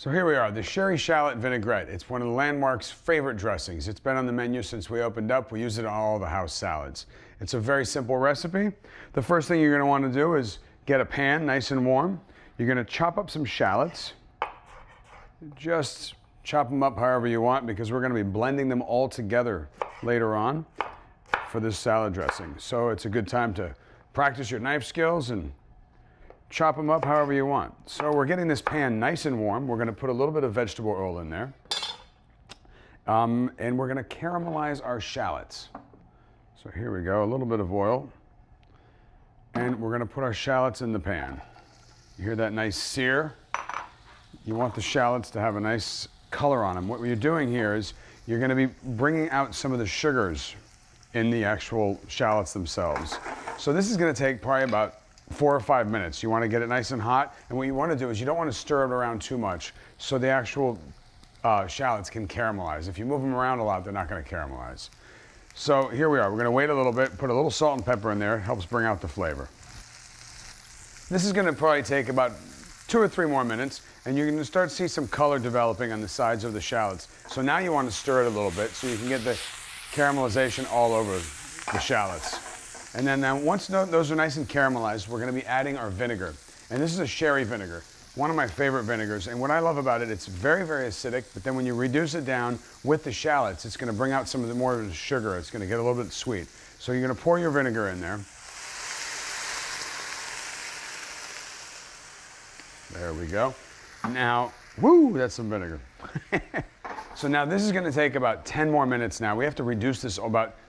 So here we are, the Sherry Shallot Vinaigrette. It's one of the Landmarc's favorite dressings. It's been on the menu since we opened up. We use it on all the house salads. It's a very simple recipe. The first thing you're going to want to do is get a pan nice and warm. You're going to chop up some shallots. Just chop them up however you want because we're going to be blending them all together later on for this salad dressing. So it's a good time to practice your knife skills and chop them up however you want. So we're getting this pan nice and warm. We're going to put a little bit of vegetable oil in there. And we're going to caramelize our shallots. So here we go, a little bit of oil. And we're going to put our shallots in the pan. You hear that nice sear? You want the shallots to have a nice color on them. What you're doing here is you're going to be bringing out some of the sugars in the actual shallots themselves. So this is going to take probably about 4 or 5 minutes. You want to get it nice and hot, and what you want to do is you don't want to stir it around too much so the actual shallots can caramelize. If you move them around a lot, they're not going to caramelize. So here we are. We're going to wait a little bit, put a little salt and pepper in there. It helps bring out the flavor. This is going to probably take about 2 or 3 more minutes, and you're going to start to see some color developing on the sides of the shallots. So now you want to stir it a little bit so you can get the caramelization all over the shallots. And then once those are nice and caramelized, we're going to be adding our vinegar. And this is a sherry vinegar, one of my favorite vinegars. And what I love about it, it's very, very acidic, but then when you reduce it down with the shallots, it's going to bring out some of the more of the sugar. It's going to get a little bit sweet. So you're going to pour your vinegar in there. There we go. Now, woo, that's some vinegar. So now this is going to take about 10 more minutes now. We have to reduce this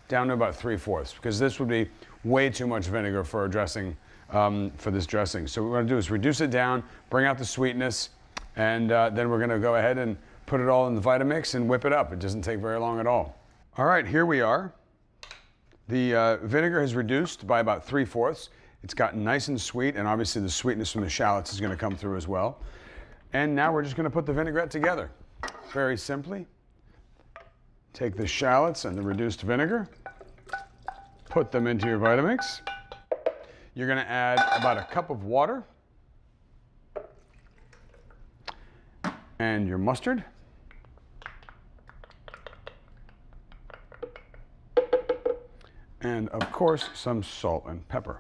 down to about 3/4 because this would be way too much vinegar for a dressing, for this dressing. So what we're going to do is reduce it down, bring out the sweetness, and then we're going to go ahead and put it all in the Vitamix and whip it up. It doesn't take very long at all. All right, here we are. The vinegar has reduced by about 3/4. It's gotten nice and sweet, and obviously the sweetness from the shallots is going to come through as well. And now we're just going to put the vinaigrette together. Very simply, take the shallots and the reduced vinegar, put them into your Vitamix. You're going to add about a cup of water and your mustard. And of course, some salt and pepper.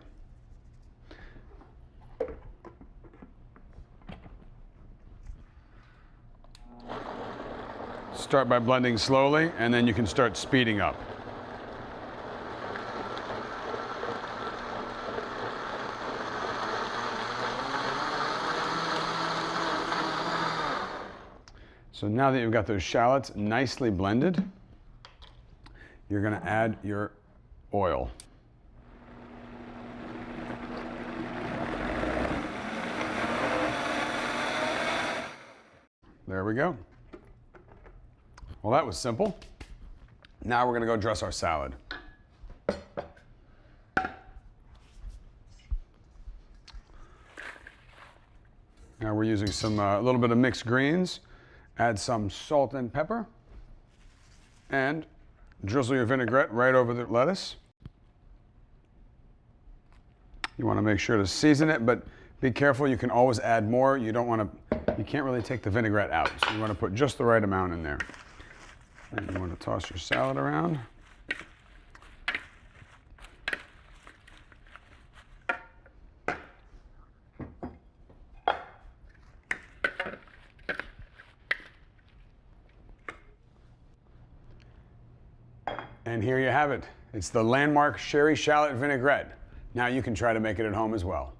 Start by blending slowly, and then you can start speeding up. So now that you've got those shallots nicely blended, you're going to add your oil. There we go. Well, that was simple. Now we're going to go dress our salad. Now we're using a little bit of mixed greens. Add some salt and pepper. And drizzle your vinaigrette right over the lettuce. You want to make sure to season it, but be careful. You can always add more. You can't really take the vinaigrette out. So you want to put just the right amount in there. And you want to toss your salad around. And here you have it. It's the Landmarc Sherry Shallot Vinaigrette. Now you can try to make it at home as well.